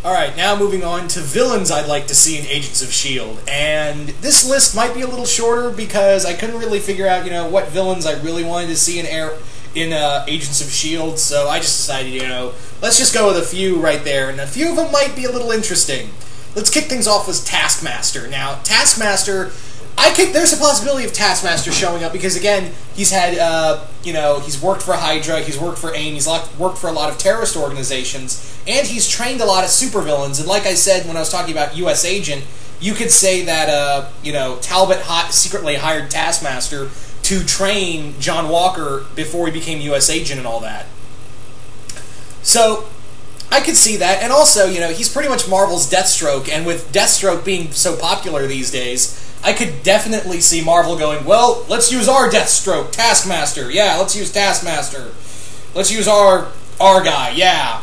Alright, now moving on to villains I'd like to see in Agents of S.H.I.E.L.D. And this list might be a little shorter because I couldn't really figure out, what villains I really wanted to see in Agents of S.H.I.E.L.D., so I just decided, let's just go with a few right there, and a few of them might be a little interesting. Let's kick things off with Taskmaster. Now, Taskmaster, there's a possibility of Taskmaster showing up because, again, he's had, he's worked for Hydra, he's worked for AIM, he's worked for a lot of terrorist organizations, and he's trained a lot of supervillains. And like I said when I was talking about U.S. Agent, you could say that, Talbot secretly hired Taskmaster to train John Walker before he became U.S. Agent and all that. So, I could see that, and also, he's pretty much Marvel's Deathstroke, and with Deathstroke being so popular these days, I could definitely see Marvel going, well, let's use our Deathstroke, Taskmaster, yeah, let's use Taskmaster. Let's use our guy, yeah.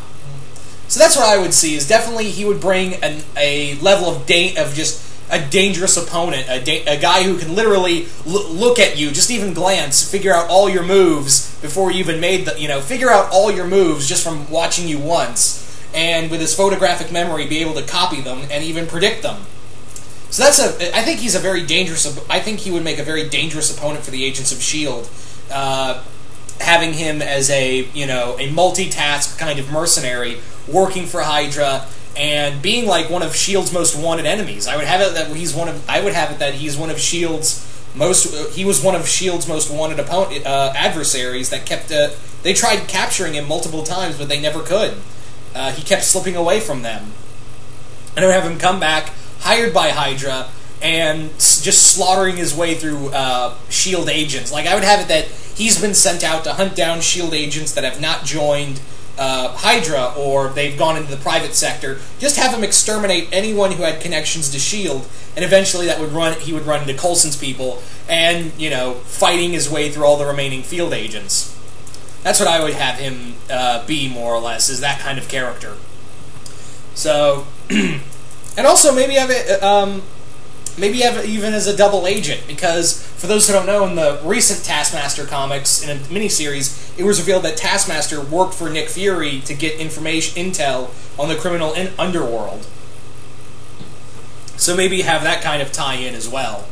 So that's what I would see, is definitely he would bring a level of just a dangerous opponent, a guy who can literally look at you, just even glance, figure out all your moves before you even made figure out all your moves just from watching you once, and with his photographic memory be able to copy them and even predict them. So I think he's a very dangerous, I think he would make a very dangerous opponent for the Agents of S.H.I.E.L.D., having him as a multitask kind of mercenary, working for Hydra, and being like one of S.H.I.E.L.D.'s most wanted enemies. I would have it that he's one of S.H.I.E.L.D.'s most wanted adversaries that kept. They tried capturing him multiple times, but they never could. He kept slipping away from them. And I would have him come back, hired by Hydra, and just slaughtering his way through S.H.I.E.L.D. agents. Like, I would have it that he's been sent out to hunt down S.H.I.E.L.D. agents that have not joined Hydra, or they've gone into the private sector. Just have him exterminate anyone who had connections to S.H.I.E.L.D., and eventually he would run into Coulson's people, and, fighting his way through all the remaining field agents. That's what I would have him be, more or less, is that kind of character. So, and also maybe have it, even as a double agent, because for those who don't know, in the recent Taskmaster comics, in a miniseries, it was revealed that Taskmaster worked for Nick Fury to get intel on the criminal underworld. So maybe have that kind of tie-in as well.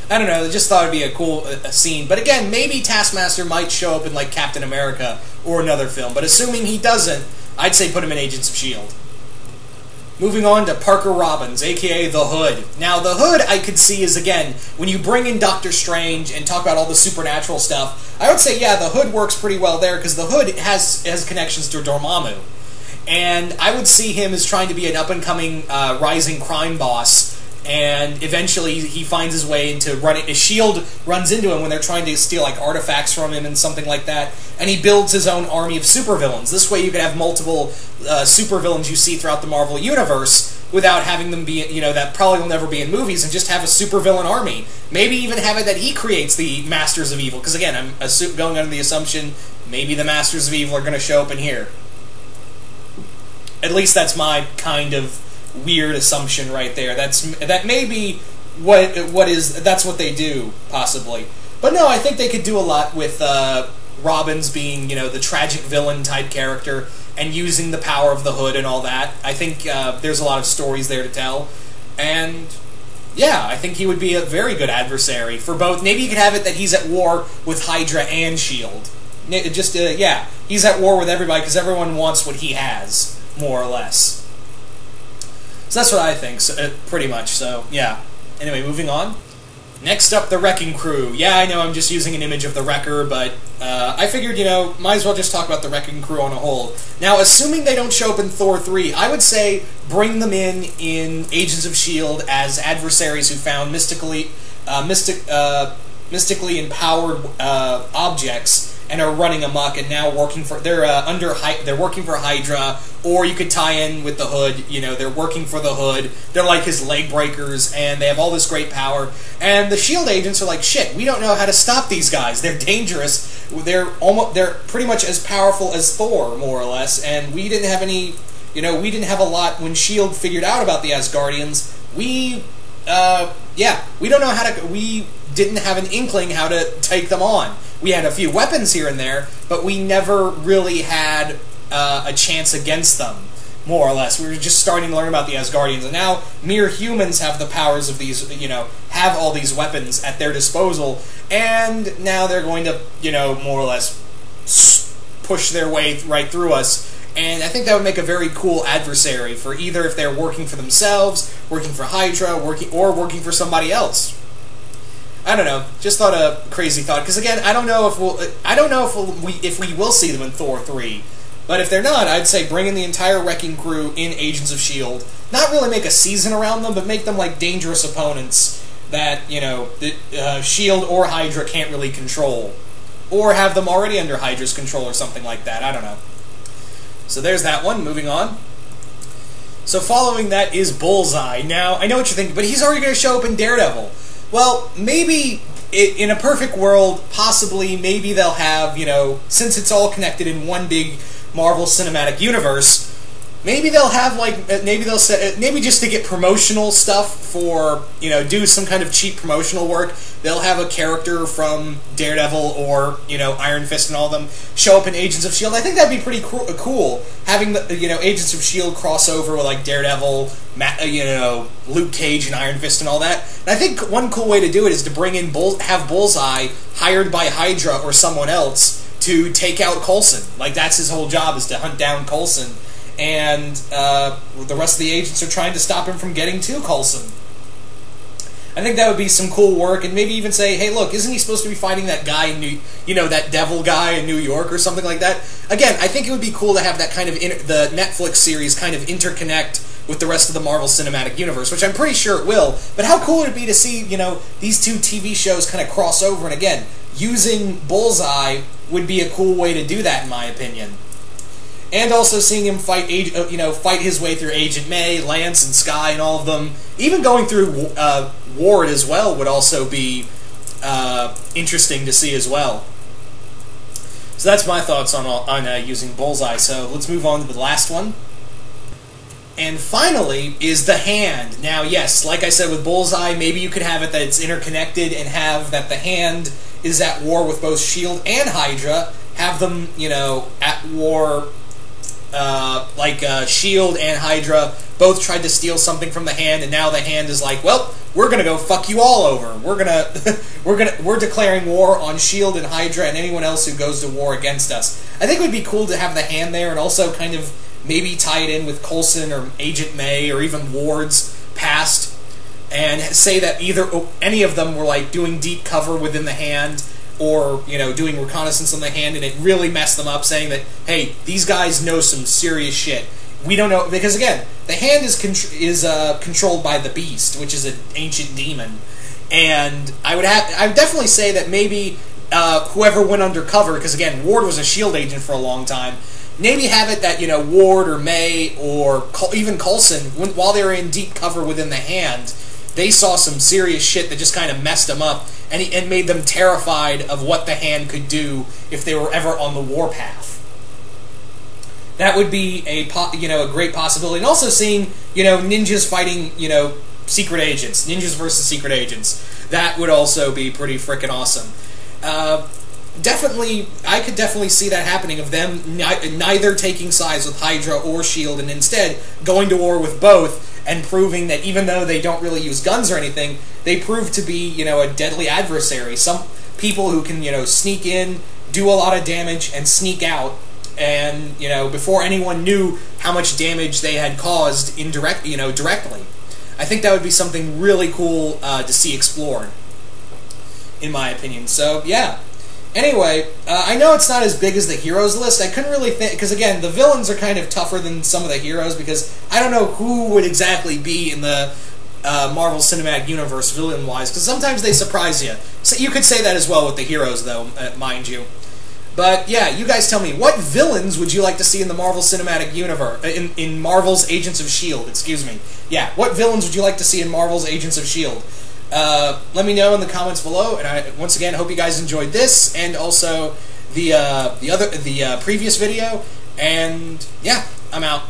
I don't know, I just thought it'd be a cool scene. But again, maybe Taskmaster might show up in, like, Captain America or another film. But assuming he doesn't, I'd say put him in Agents of S.H.I.E.L.D. Moving on to Parker Robbins, a.k.a. The Hood. Now, The Hood, I could see is, again, when you bring in Doctor Strange and talk about all the supernatural stuff, I would say, yeah, The Hood works pretty well there, because The Hood has connections to Dormammu. And I would see him as trying to be an up-and-coming rising crime boss, and eventually he finds his way into running. S.H.I.E.L.D. runs into him when they're trying to steal, like, artifacts from him and something like that, and he builds his own army of supervillains. This way you could have multiple supervillains you see throughout the Marvel Universe without having them be, that probably will never be in movies, and just have a supervillain army. Maybe even have it that he creates the Masters of Evil, because again, I'm going under the assumption maybe the Masters of Evil are going to show up in here. At least that's my kind of weird assumption right there. That may be that's what they do, possibly. But no, I think they could do a lot with Robbins being, the tragic villain type character, and using the power of the Hood and all that. I think there's a lot of stories there to tell, and yeah, I think he would be a very good adversary for both. Maybe you could have it that he's at war with Hydra and S.H.I.E.L.D. Yeah, he's at war with everybody because everyone wants what he has, more or less. So that's what I think, pretty much, so yeah. Anyway, moving on. Next up, the Wrecking Crew. Yeah, I know I'm just using an image of the Wrecker, but I figured, might as well just talk about the Wrecking Crew on a whole. Now, assuming they don't show up in Thor 3, I would say bring them in Agents of S.H.I.E.L.D. as adversaries who found mystically empowered objects and are running amok and now working for they're working for Hydra, or you could tie in with the Hood. They're working for the Hood. They're like his leg breakers, and they have all this great power. And the S.H.I.E.L.D. agents are like, shit, we don't know how to stop these guys. They're dangerous. They're pretty much as powerful as Thor, more or less. And we didn't have any, we didn't have a lot when S.H.I.E.L.D. figured out about the Asgardians. We don't know how to. We didn't have an inkling how to take them on. We had a few weapons here and there, but we never really had a chance against them. more or less. We were just starting to learn about the Asgardians, and now mere humans have the powers of these, have all these weapons at their disposal, and now they're going to, more or less push their way right through us. And I think that would make a very cool adversary for either if they're working for themselves, working for Hydra, working for somebody else. I don't know. Just thought a crazy thought, because again, I don't know if we will see them in Thor 3. But if they're not, I'd say bring in the entire Wrecking Crew in Agents of S.H.I.E.L.D. Not really make a season around them, but make them like dangerous opponents that, S.H.I.E.L.D. or Hydra can't really control. Or have them already under Hydra's control or something like that. I don't know. So there's that one. Moving on. So following that is Bullseye. Now, I know what you're thinking, but he's already going to show up in Daredevil. Well, maybe in a perfect world, possibly, maybe they'll have, since it's all connected in one big Marvel Cinematic Universe, maybe they'll have, maybe just to get promotional stuff for, do some kind of cheap promotional work, they'll have a character from Daredevil or, Iron Fist and all of them show up in Agents of S.H.I.E.L.D. I think that'd be pretty cool, having, Agents of S.H.I.E.L.D. cross over with, like, Daredevil, Luke Cage and Iron Fist and all that. And I think one cool way to do it is to bring in, have Bullseye hired by Hydra or someone else to take out Coulson. Like, that's his whole job, is to hunt down Coulson. And the rest of the agents are trying to stop him from getting to Coulson. I think that would be some cool work, and maybe even say, hey, look, isn't he supposed to be fighting that guy in that devil guy in New York or something like that? Again, I think it would be cool to have that kind of, the Netflix series kind of interconnect with the rest of the Marvel Cinematic Universe, which I'm pretty sure it will. But how cool would it be to see, these two TV shows kind of cross over, and again, using Bullseye would be a cool way to do that, in my opinion. And also seeing him fight his way through Agent May, Lance, and Skye, and all of them. Even going through Ward as well would also be interesting to see as well. So that's my thoughts on using Bullseye. So let's move on to the last one. And finally is the Hand. Now, yes, like I said with Bullseye, maybe you could have it that it's interconnected and have that the Hand is at war with both S.H.I.E.L.D. and Hydra. Have them, at war. S.H.I.E.L.D. and Hydra both tried to steal something from the Hand, and now the Hand is like, well, we're gonna go fuck you all over. We're declaring war on S.H.I.E.L.D. and Hydra and anyone else who goes to war against us. I think it would be cool to have the Hand there, and also kind of maybe tie it in with Coulson or Agent May or even Ward's past, and say that any of them were like doing deep cover within the Hand, or, doing reconnaissance on the Hand, and it really messed them up, saying that, hey, these guys know some serious shit. We don't know, because again, the Hand is controlled by the Beast, which is an ancient demon, and I would definitely say that maybe whoever went undercover, because again, Ward was a S.H.I.E.L.D. agent for a long time, maybe have it that, Ward or May or even Coulson, while they were in deep cover within the Hand, they saw some serious shit that just kind of messed them up and made them terrified of what the Hand could do if they were ever on the warpath. That would be a great possibility. And also seeing, ninjas fighting, secret agents. Ninjas versus secret agents. That would also be pretty frickin' awesome. I could definitely see that happening, of them neither taking sides with Hydra or S.H.I.E.L.D. and instead going to war with both, and proving that even though they don't really use guns or anything, they prove to be, a deadly adversary. Some people who can, sneak in, do a lot of damage, and sneak out, and, before anyone knew how much damage they had caused directly. I think that would be something really cool to see explored, in my opinion. So, yeah. Anyway, I know it's not as big as the heroes list. I couldn't really think, because again, the villains are kind of tougher than some of the heroes, because I don't know who would exactly be in the Marvel Cinematic Universe villain-wise, because sometimes they surprise you. So you could say that as well with the heroes, though, mind you. But yeah, you guys tell me, what villains would you like to see in the Marvel Cinematic Universe, in Marvel's Agents of S.H.I.E.L.D., excuse me. Yeah, what villains would you like to see in Marvel's Agents of S.H.I.E.L.D.? Let me know in the comments below, and I once again hope you guys enjoyed this and also the previous video. And yeah, I'm out.